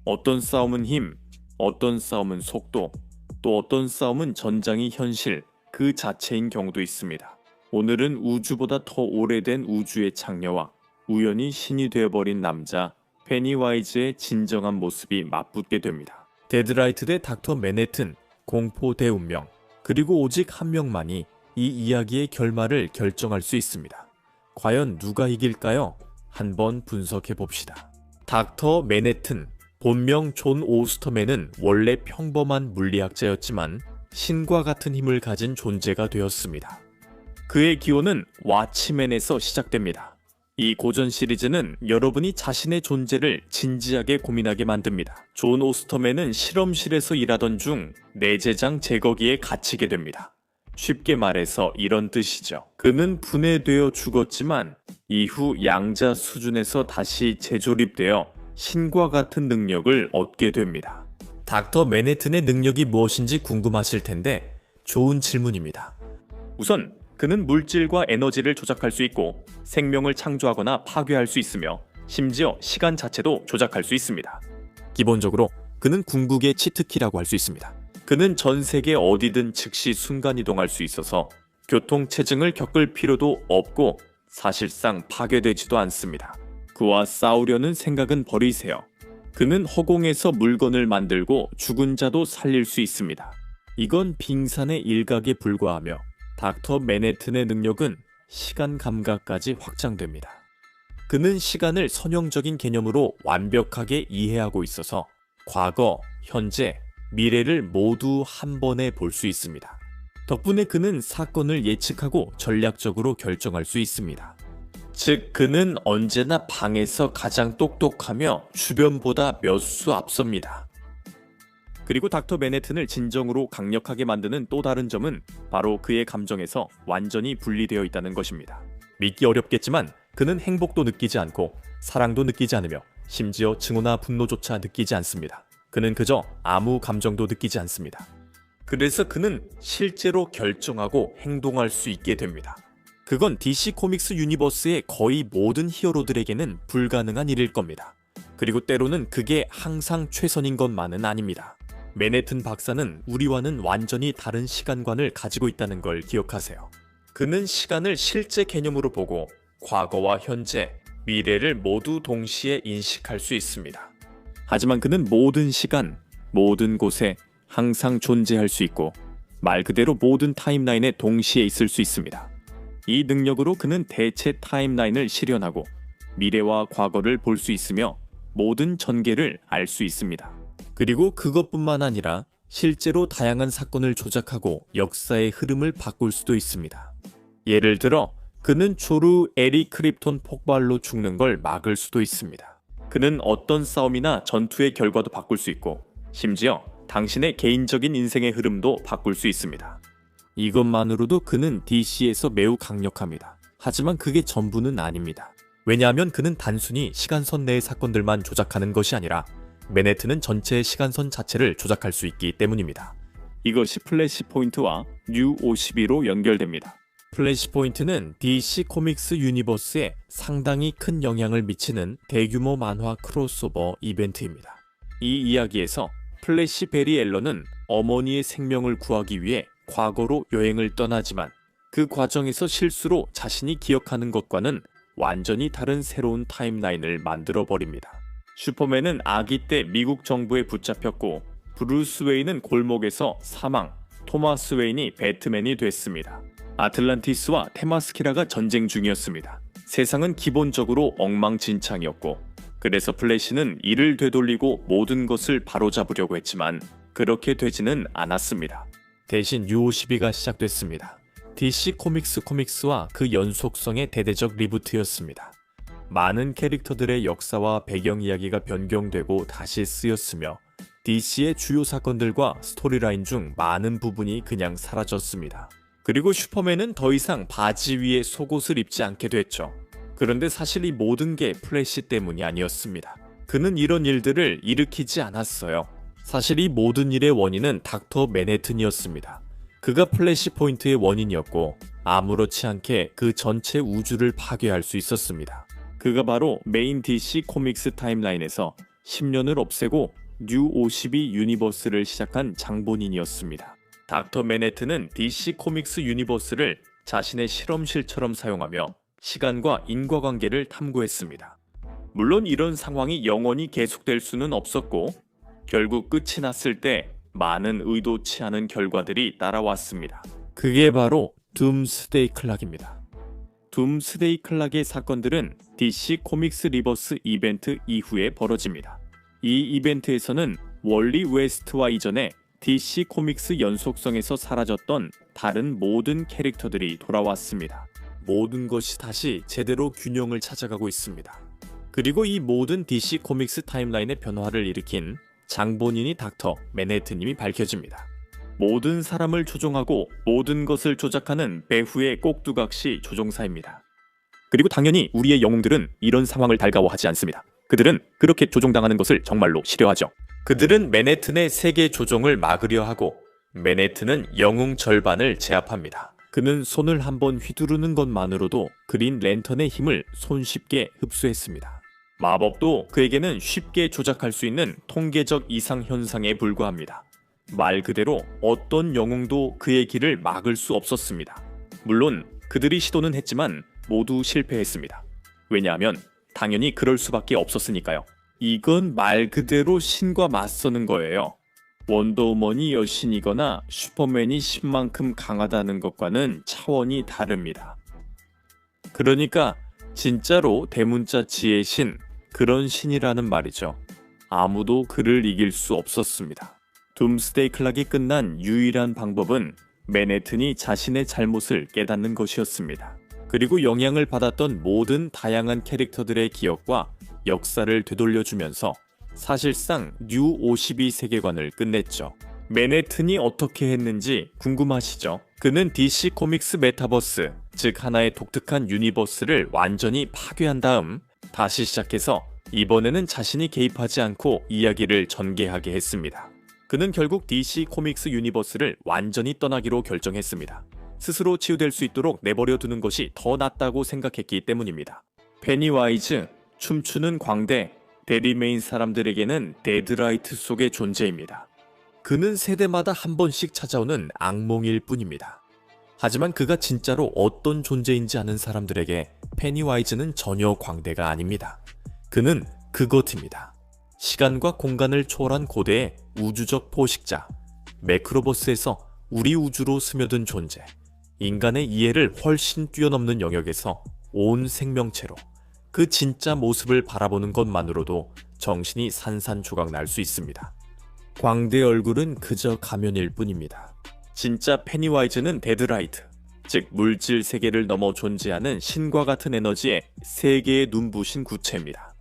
어떤 싸움은 힘, 어떤 싸움은 속도, 또 어떤 싸움은 전장이 현실 그 자체인 경우도 있습니다. 오늘은 우주보다 더 오래된 우주의 창녀와 우연히 신이 되어버린 남자 페니와이즈의 진정한 모습이 맞붙게 됩니다. 데드라이트 대 닥터 맨해튼, 공포 대 운명, 그리고 오직 한 명만이 이 이야기의 결말을 결정할 수 있습니다. 과연 누가 이길까요? 한번 분석해 봅시다. 닥터 맨해튼, 본명 존 오스터맨은 원래 평범한 물리학자였지만 신과 같은 힘을 가진 존재가 되었습니다. 그의 기원은 왓치맨에서 시작됩니다. 이 고전 시리즈는 여러분이 자신의 존재를 진지하게 고민하게 만듭니다. 존 오스터맨은 실험실에서 일하던 중 내재장 제거기에 갇히게 됩니다. 쉽게 말해서 이런 뜻이죠. 그는 분해되어 죽었지만 이후 양자 수준에서 다시 재조립되어 신과 같은 능력을 얻게 됩니다. 닥터 맨해튼의 능력이 무엇인지 궁금하실 텐데 좋은 질문입니다. 우선 그는 물질과 에너지를 조작할 수 있고 생명을 창조하거나 파괴할 수 있으며 심지어 시간 자체도 조작할 수 있습니다. 기본적으로 그는 궁극의 치트키라고 할 수 있습니다. 그는 전 세계 어디든 즉시 순간이동할 수 있어서 교통체증을 겪을 필요도 없고 사실상 파괴되지도 않습니다. 그와 싸우려는 생각은 버리세요. 그는 허공에서 물건을 만들고 죽은 자도 살릴 수 있습니다. 이건 빙산의 일각에 불과하며 닥터 맨해튼의 능력은 시간 감각까지 확장됩니다. 그는 시간을 선형적인 개념으로 완벽하게 이해하고 있어서 과거, 현재, 미래를 모두 한 번에 볼 수 있습니다. 덕분에 그는 사건을 예측하고 전략적으로 결정할 수 있습니다. 즉, 그는 언제나 방에서 가장 똑똑하며 주변보다 몇 수 앞섭니다. 그리고 닥터 맨해튼을 진정으로 강력하게 만드는 또 다른 점은 바로 그의 감정에서 완전히 분리되어 있다는 것입니다. 믿기 어렵겠지만 그는 행복도 느끼지 않고 사랑도 느끼지 않으며 심지어 증오나 분노조차 느끼지 않습니다. 그는 그저 아무 감정도 느끼지 않습니다. 그래서 그는 실제로 결정하고 행동할 수 있게 됩니다. 그건 DC 코믹스 유니버스의 거의 모든 히어로들에게는 불가능한 일일 겁니다. 그리고 때로는 그게 항상 최선인 것만은 아닙니다. 맨해튼 박사는 우리와는 완전히 다른 시간관을 가지고 있다는 걸 기억하세요. 그는 시간을 실제 개념으로 보고 과거와 현재, 미래를 모두 동시에 인식할 수 있습니다. 하지만 그는 모든 시간, 모든 곳에 항상 존재할 수 있고 말 그대로 모든 타임라인에 동시에 있을 수 있습니다. 이 능력으로 그는 대체 타임라인을 실현하고 미래와 과거를 볼 수 있으며 모든 전개를 알 수 있습니다. 그리고 그것뿐만 아니라 실제로 다양한 사건을 조작하고 역사의 흐름을 바꿀 수도 있습니다. 예를 들어 그는 조루 에리 크립톤 폭발로 죽는 걸 막을 수도 있습니다. 그는 어떤 싸움이나 전투의 결과도 바꿀 수 있고 심지어 당신의 개인적인 인생의 흐름도 바꿀 수 있습니다. 이것만으로도 그는 DC에서 매우 강력합니다. 하지만 그게 전부는 아닙니다. 왜냐하면 그는 단순히 시간선 내의 사건들만 조작하는 것이 아니라 맨해튼은 전체의 시간선 자체를 조작할 수 있기 때문입니다. 이것이 플래시 포인트와 뉴 52로 연결됩니다. 플래시 포인트는 DC 코믹스 유니버스에 상당히 큰 영향을 미치는 대규모 만화 크로스오버 이벤트입니다. 이 이야기에서 플래시 베리 앨런은 어머니의 생명을 구하기 위해 과거로 여행을 떠나지만 그 과정에서 실수로 자신이 기억하는 것과는 완전히 다른 새로운 타임라인을 만들어버립니다. 슈퍼맨은 아기 때 미국 정부에 붙잡혔고 브루스 웨인은 골목에서 사망, 토마스 웨인이 배트맨이 됐습니다. 아틀란티스와 테마스키라가 전쟁 중이었습니다. 세상은 기본적으로 엉망진창이었고 그래서 플래시는 이를 되돌리고 모든 것을 바로잡으려고 했지만 그렇게 되지는 않았습니다. 대신 U52가 시작됐습니다. DC 코믹스와 그 연속성의 대대적 리부트였습니다. 많은 캐릭터들의 역사와 배경 이야기가 변경되고 다시 쓰였으며 DC의 주요 사건들과 스토리라인 중 많은 부분이 그냥 사라졌습니다. 그리고 슈퍼맨은 더 이상 바지 위에 속옷을 입지 않게 됐죠. 그런데 사실 이 모든 게 플래시 때문이 아니었습니다. 그는 이런 일들을 일으키지 않았어요. 사실 이 모든 일의 원인은 닥터 맨해튼이었습니다. 그가 플래시 포인트의 원인이었고 아무렇지 않게 그 전체 우주를 파괴할 수 있었습니다. 그가 바로 메인 DC 코믹스 타임라인에서 10년을 없애고 뉴 52 유니버스를 시작한 장본인이었습니다. 닥터 맨해튼은 DC 코믹스 유니버스를 자신의 실험실처럼 사용하며 시간과 인과관계를 탐구했습니다. 물론 이런 상황이 영원히 계속될 수는 없었고 결국 끝이 났을 때 많은 의도치 않은 결과들이 따라왔습니다. 그게 바로 둠스데이 클락입니다. 둠스데이 클락의 사건들은 DC 코믹스 리버스 이벤트 이후에 벌어집니다. 이 이벤트에서는 월리 웨스트와 이전에 DC 코믹스 연속성에서 사라졌던 다른 모든 캐릭터들이 돌아왔습니다. 모든 것이 다시 제대로 균형을 찾아가고 있습니다. 그리고 이 모든 DC 코믹스 타임라인의 변화를 일으킨 장본인이 닥터 맨해튼님이 밝혀집니다. 모든 사람을 조종하고 모든 것을 조작하는 배후의 꼭두각시 조종사입니다. 그리고 당연히 우리의 영웅들은 이런 상황을 달가워하지 않습니다. 그들은 그렇게 조종당하는 것을 정말로 싫어하죠. 그들은 맨해튼의 세계 조종을 막으려 하고 맨해튼은 영웅 절반을 제압합니다. 그는 손을 한번 휘두르는 것만으로도 그린 랜턴의 힘을 손쉽게 흡수했습니다. 마법도 그에게는 쉽게 조작할 수 있는 통계적 이상 현상에 불과합니다. 말 그대로 어떤 영웅도 그의 길을 막을 수 없었습니다. 물론 그들이 시도는 했지만 모두 실패했습니다. 왜냐하면 당연히 그럴 수밖에 없었으니까요. 이건 말 그대로 신과 맞서는 거예요. 원더우먼이 여신이거나 슈퍼맨이 신만큼 강하다는 것과는 차원이 다릅니다. 그러니까 진짜로 대문자 지혜의 신, 그런 신이라는 말이죠. 아무도 그를 이길 수 없었습니다. 둠스데이 클락이 끝난 유일한 방법은 맨해튼이 자신의 잘못을 깨닫는 것이었습니다. 그리고 영향을 받았던 모든 다양한 캐릭터들의 기억과 역사를 되돌려주면서 사실상 뉴 52 세계관을 끝냈죠. 맨해튼이 어떻게 했는지 궁금하시죠? 그는 DC 코믹스 메타버스, 즉 하나의 독특한 유니버스를 완전히 파괴한 다음 다시 시작해서 이번에는 자신이 개입하지 않고 이야기를 전개하게 했습니다. 그는 결국 DC 코믹스 유니버스를 완전히 떠나기로 결정했습니다. 스스로 치유될 수 있도록 내버려 두는 것이 더 낫다고 생각했기 때문입니다. 페니와이즈, 춤추는 광대, 데리메인 사람들에게는 데드라이트 속의 존재입니다. 그는 세대마다 한 번씩 찾아오는 악몽일 뿐입니다. 하지만 그가 진짜로 어떤 존재인지 아는 사람들에게 페니와이즈는 전혀 광대가 아닙니다. 그는 그것입니다. 시간과 공간을 초월한 고대의 우주적 포식자, 매크로버스에서 우리 우주로 스며든 존재, 인간의 이해를 훨씬 뛰어넘는 영역에서 온 생명체로 그 진짜 모습을 바라보는 것만으로도 정신이 산산조각 날 수 있습니다. 광대 얼굴은 그저 가면일 뿐입니다. 진짜 페니와이즈는 데드라이트, 즉 물질 세계를 넘어 존재하는 신과 같은 에너지의 세계의 눈부신 구체입니다.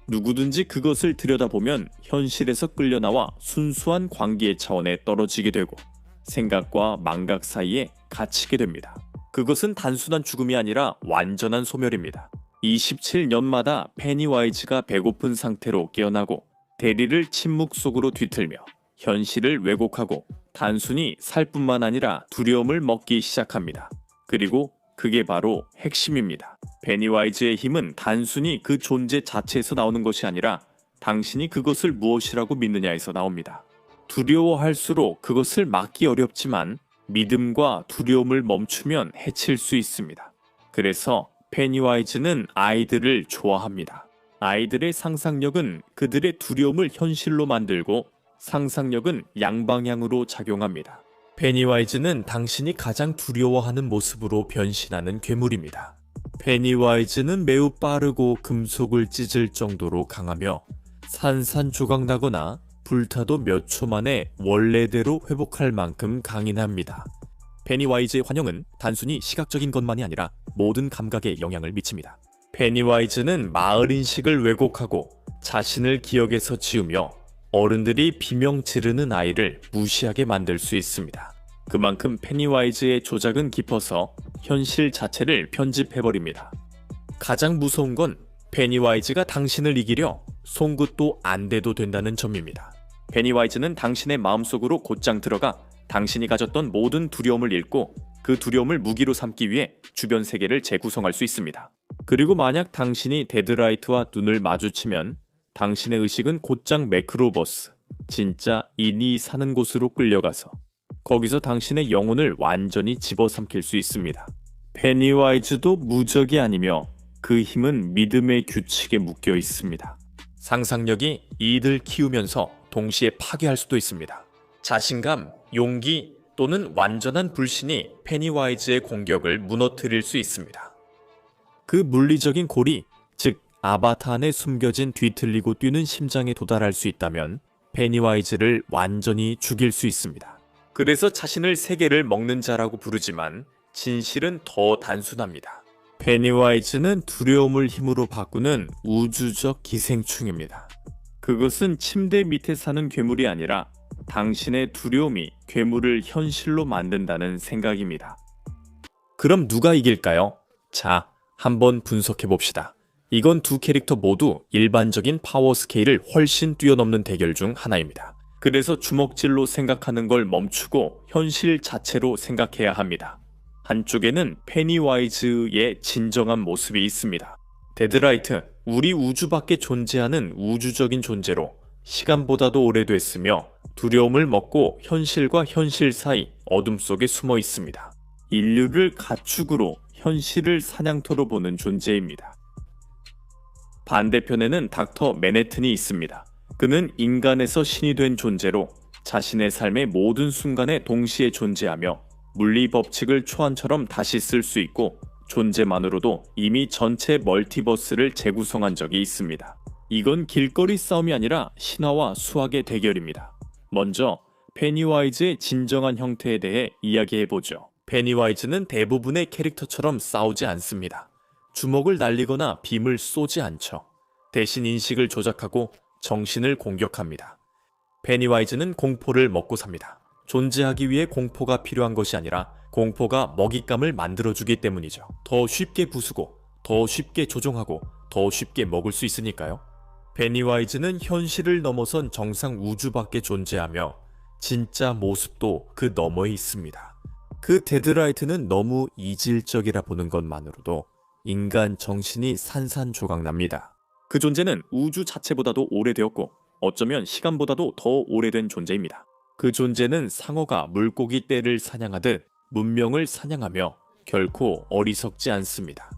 누구든지 그것을 들여다보면 현실에서 끌려나와 순수한 광기의 차원에 떨어지게 되고 생각과 망각 사이에 갇히게 됩니다. 그것은 단순한 죽음이 아니라 완전한 소멸입니다. 27년마다 페니와이즈가 배고픈 상태로 깨어나고 대리를 침묵 속으로 뒤틀며 현실을 왜곡하고 단순히 살 뿐만 아니라 두려움을 먹기 시작합니다. 그리고 그게 바로 핵심입니다. 페니와이즈의 힘은 단순히 그 존재 자체에서 나오는 것이 아니라 당신이 그것을 무엇이라고 믿느냐에서 나옵니다. 두려워할수록 그것을 막기 어렵지만 믿음과 두려움을 멈추면 해칠 수 있습니다. 그래서 페니와이즈는 아이들을 좋아합니다. 아이들의 상상력은 그들의 두려움을 현실로 만들고 상상력은 양방향으로 작용합니다. 페니와이즈는 당신이 가장 두려워하는 모습으로 변신하는 괴물입니다. 페니와이즈는 매우 빠르고 금속을 찢을 정도로 강하며 산산조각 나거나 불타도 몇 초 만에 원래대로 회복할 만큼 강인합니다. 페니와이즈의 환영은 단순히 시각적인 것만이 아니라 모든 감각에 영향을 미칩니다. 페니와이즈는 마을 인식을 왜곡하고 자신을 기억에서 지우며 어른들이 비명 지르는 아이를 무시하게 만들 수 있습니다. 그만큼 페니와이즈의 조작은 깊어서 현실 자체를 편집해버립니다. 가장 무서운 건 페니와이즈가 당신을 이기려 송긋도 안 돼도 된다는 점입니다. 페니와이즈는 당신의 마음속으로 곧장 들어가 당신이 가졌던 모든 두려움을 잃고 그 두려움을 무기로 삼기 위해 주변 세계를 재구성할 수 있습니다. 그리고 만약 당신이 데드라이트와 눈을 마주치면 당신의 의식은 곧장 매크로버스, 진짜 인이 사는 곳으로 끌려가서 거기서 당신의 영혼을 완전히 집어삼킬 수 있습니다. 페니와이즈도 무적이 아니며 그 힘은 믿음의 규칙에 묶여 있습니다. 상상력이 이를 키우면서 동시에 파괴할 수도 있습니다. 자신감, 용기 또는 완전한 불신이 페니와이즈의 공격을 무너뜨릴 수 있습니다. 그 물리적인 고리, 즉 아바타 안에 숨겨진 뒤틀리고 뛰는 심장에 도달할 수 있다면 페니와이즈를 완전히 죽일 수 있습니다. 그래서 자신을 세계를 먹는 자라고 부르지만 진실은 더 단순합니다. 페니와이즈는 두려움을 힘으로 바꾸는 우주적 기생충입니다. 그것은 침대 밑에 사는 괴물이 아니라 당신의 두려움이 괴물을 현실로 만든다는 생각입니다. 그럼 누가 이길까요? 자, 한번 분석해 봅시다. 이건 두 캐릭터 모두 일반적인 파워 스케일을 훨씬 뛰어넘는 대결 중 하나입니다. 그래서 주먹질로 생각하는 걸 멈추고 현실 자체로 생각해야 합니다. 한쪽에는 페니와이즈의 진정한 모습이 있습니다. 데드라이트, 우리 우주 밖에 존재하는 우주적인 존재로 시간보다도 오래됐으며 두려움을 먹고 현실과 현실 사이 어둠 속에 숨어 있습니다. 인류를 가축으로 현실을 사냥터로 보는 존재입니다. 반대편에는 닥터 맨해튼이 있습니다. 그는 인간에서 신이 된 존재로 자신의 삶의 모든 순간에 동시에 존재하며 물리 법칙을 초안처럼 다시 쓸 수 있고 존재만으로도 이미 전체 멀티버스를 재구성한 적이 있습니다. 이건 길거리 싸움이 아니라 신화와 수학의 대결입니다. 먼저 페니와이즈의 진정한 형태에 대해 이야기해보죠. 페니와이즈는 대부분의 캐릭터처럼 싸우지 않습니다. 주먹을 날리거나 빔을 쏘지 않죠. 대신 인식을 조작하고 정신을 공격합니다. 페니와이즈는 공포를 먹고 삽니다. 존재하기 위해 공포가 필요한 것이 아니라 공포가 먹잇감을 만들어주기 때문이죠. 더 쉽게 부수고 더 쉽게 조종하고 더 쉽게 먹을 수 있으니까요. 페니와이즈는 현실을 넘어선 정상 우주 밖에 존재하며 진짜 모습도 그 너머에 있습니다. 그 데드라이트는 너무 이질적이라 보는 것만으로도 인간 정신이 산산조각납니다. 그 존재는 우주 자체보다도 오래되었고 어쩌면 시간보다도 더 오래된 존재입니다. 그 존재는 상어가 물고기 떼를 사냥하듯 문명을 사냥하며 결코 어리석지 않습니다.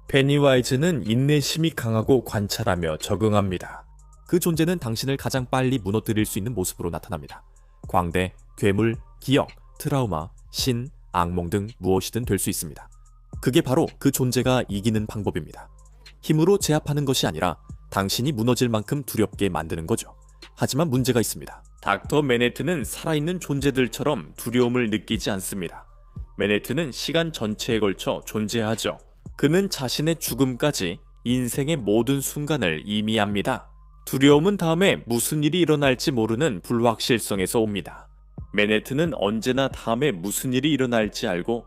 페니와이즈는 인내심이 강하고 관찰하며 적응합니다. 그 존재는 당신을 가장 빨리 무너뜨릴 수 있는 모습으로 나타납니다. 광대, 괴물, 기억, 트라우마, 신, 악몽 등 무엇이든 될 수 있습니다. 그게 바로 그 존재가 이기는 방법입니다. 힘으로 제압하는 것이 아니라 당신이 무너질 만큼 두렵게 만드는 거죠. 하지만 문제가 있습니다. 닥터 맨해튼은 살아있는 존재들처럼 두려움을 느끼지 않습니다. 맨해튼은 시간 전체에 걸쳐 존재하죠. 그는 자신의 죽음까지 인생의 모든 순간을 의미합니다. 두려움은 다음에 무슨 일이 일어날지 모르는 불확실성에서 옵니다. 맨해튼은 언제나 다음에 무슨 일이 일어날지 알고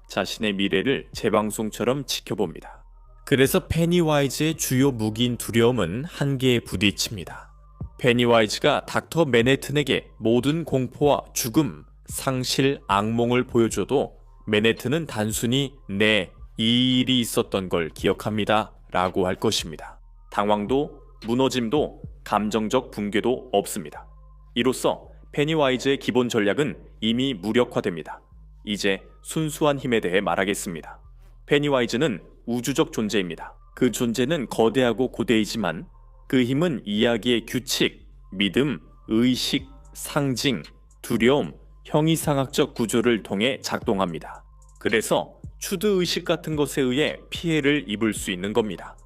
자신의 미래를 재방송처럼 지켜봅니다. 그래서 페니와이즈의 주요 무기인 두려움은 한계에 부딪힙니다. 페니와이즈가 닥터 맨해튼에게 모든 공포와 죽음, 상실, 악몽을 보여줘도 맨해튼은 단순히 네, 이 일이 있었던 걸 기억합니다 라고 할 것입니다. 당황도, 무너짐도, 감정적 붕괴도 없습니다. 이로써 페니와이즈의 기본 전략은 이미 무력화됩니다. 이제 순수한 힘에 대해 말하겠습니다. 페니와이즈는 우주적 존재입니다. 그 존재는 거대하고 고대이지만 그 힘은 이야기의 규칙, 믿음, 의식, 상징, 두려움, 형이상학적 구조를 통해 작동합니다. 그래서 추드의식 같은 것에 의해 피해를 입을 수 있는 겁니다.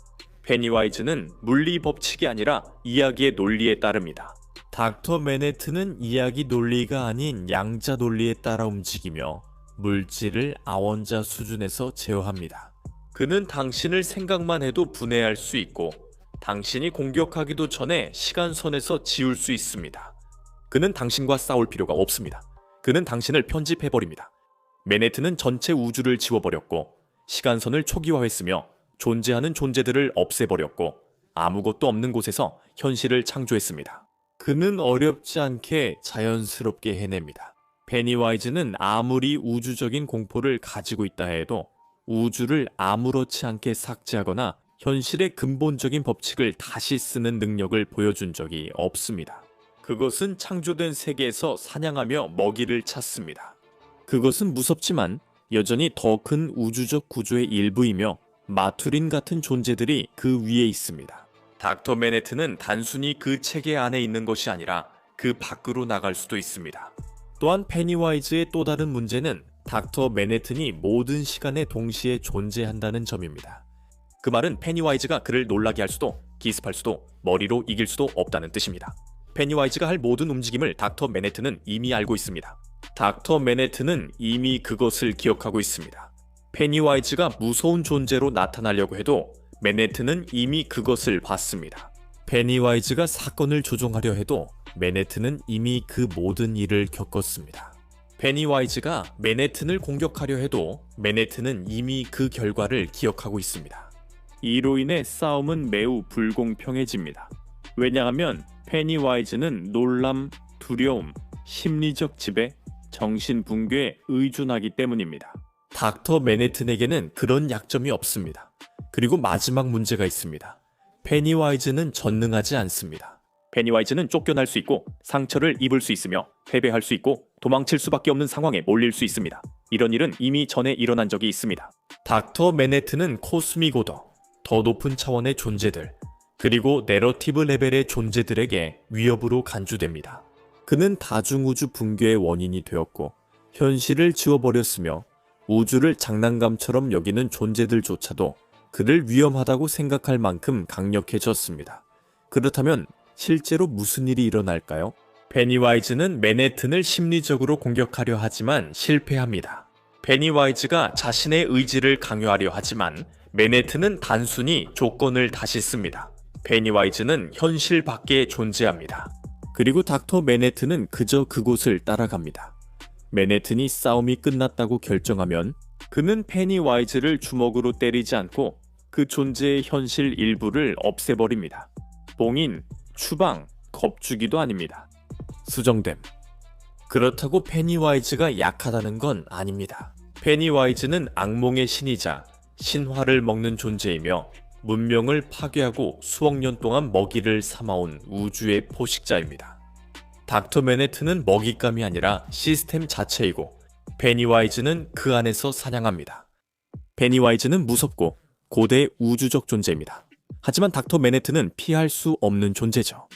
페니와이즈는 물리 법칙이 아니라 이야기의 논리에 따릅니다. 닥터 맨해튼은 이야기 논리가 아닌 양자 논리에 따라 움직이며 물질을 아원자 수준에서 제어합니다. 그는 당신을 생각만 해도 분해할 수 있고 당신이 공격하기도 전에 시간선에서 지울 수 있습니다. 그는 당신과 싸울 필요가 없습니다. 그는 당신을 편집해버립니다. 맨해튼은 전체 우주를 지워버렸고 시간선을 초기화했으며 존재하는 존재들을 없애버렸고 아무것도 없는 곳에서 현실을 창조했습니다. 그는 어렵지 않게 자연스럽게 해냅니다. 페니와이즈는 아무리 우주적인 공포를 가지고 있다 해도 우주를 아무렇지 않게 삭제하거나 현실의 근본적인 법칙을 다시 쓰는 능력을 보여준 적이 없습니다. 그것은 창조된 세계에서 사냥하며 먹이를 찾습니다. 그것은 무섭지만 여전히 더 큰 우주적 구조의 일부이며 마투린 같은 존재들이 그 위에 있습니다. 닥터 맨해튼은 단순히 그 체계 안에 있는 것이 아니라 그 밖으로 나갈 수도 있습니다. 또한 페니와이즈의 또 다른 문제는 닥터 맨해튼이 모든 시간에 동시에 존재한다는 점입니다. 그 말은 페니와이즈가 그를 놀라게 할 수도, 기습할 수도, 머리로 이길 수도 없다는 뜻입니다. 페니와이즈가 할 모든 움직임을 닥터 맨해튼은 이미 알고 있습니다. 닥터 맨해튼은 이미 그것을 기억하고 있습니다. 페니와이즈가 무서운 존재로 나타나려고 해도 맨해튼은 이미 그것을 봤습니다. 페니와이즈가 사건을 조종하려 해도 맨해튼은 이미 그 모든 일을 겪었습니다. 페니와이즈가 맨해튼을 공격하려 해도 맨해튼은 이미 그 결과를 기억하고 있습니다. 이로 인해 싸움은 매우 불공평해집니다. 왜냐하면 페니와이즈는 놀람, 두려움, 심리적 지배, 정신 붕괴에 의존하기 때문입니다. 닥터 맨해튼에게는 그런 약점이 없습니다. 그리고 마지막 문제가 있습니다. 페니와이즈는 전능하지 않습니다. 페니와이즈는 쫓겨날 수 있고 상처를 입을 수 있으며 패배할 수 있고 도망칠 수밖에 없는 상황에 몰릴 수 있습니다. 이런 일은 이미 전에 일어난 적이 있습니다. 닥터 맨해튼은 코스믹 오더, 더 높은 차원의 존재들, 그리고 내러티브 레벨의 존재들에게 위협으로 간주됩니다. 그는 다중우주 붕괴의 원인이 되었고 현실을 지워버렸으며 우주를 장난감처럼 여기는 존재들조차도 그를 위험하다고 생각할 만큼 강력해졌습니다. 그렇다면 실제로 무슨 일이 일어날까요? 페니와이즈는 맨해튼을 심리적으로 공격하려 하지만 실패합니다. 페니와이즈가 자신의 의지를 강요하려 하지만 맨해튼은 단순히 조건을 다시 씁니다. 페니와이즈는 현실 밖에 존재합니다. 그리고 닥터 맨해튼은 그저 그곳을 따라갑니다. 맨해튼이 싸움이 끝났다고 결정하면 그는 페니와이즈를 주먹으로 때리지 않고 그 존재의 현실 일부를 없애버립니다. 봉인, 추방, 겁주기도 아닙니다. 수정됨. 그렇다고 페니와이즈가 약하다는 건 아닙니다. 페니와이즈는 악몽의 신이자 신화를 먹는 존재이며 문명을 파괴하고 수억 년 동안 먹이를 삼아온 우주의 포식자입니다. 닥터 맨해튼은 먹잇감이 아니라 시스템 자체이고 페니와이즈는 그 안에서 사냥합니다. 페니와이즈는 무섭고 고대 우주적 존재입니다. 하지만 닥터 맨해튼은 피할 수 없는 존재죠.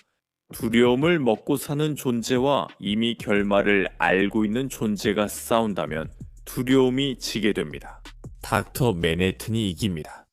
두려움을 먹고 사는 존재와 이미 결말을 알고 있는 존재가 싸운다면 두려움이 지게 됩니다. 닥터 맨해튼이 이깁니다.